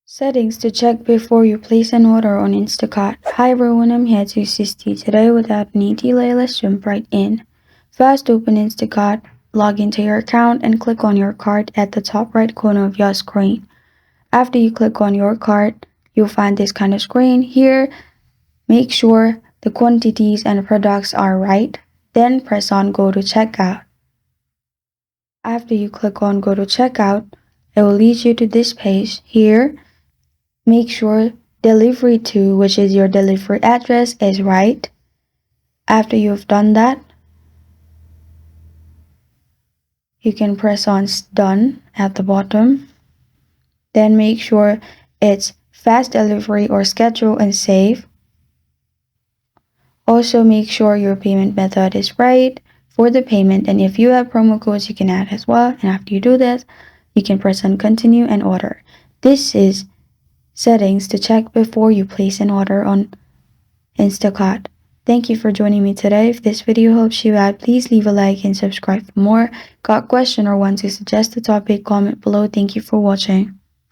Settings to check before you place an order on Instacart. Hi everyone, I'm here to assist you today. Without any delay, let's jump right in. First, open Instacart, log into your account, and click on your cart at the top right corner of your screen. After you click on your cart, you'll find this kind of screen. Here, make sure the quantities and products are right. Then press on Go to Checkout. After you click on Go to Checkout, it will lead you to this page. Here, make sure delivery to, which is your delivery address, is right. After you've done that, you can press on Done at the bottom. Then make sure it's fast delivery or schedule and save. Also make sure your payment method is right for the payment, and if you have promo codes you can add as well. And after you do this, you can press on Continue and Order. This is settings to check before you place an order on Instacart. Thank you for joining me today. If this video helps you out, please leave a like and subscribe for more. Got a question or want to suggest a topic, comment below. Thank you for watching.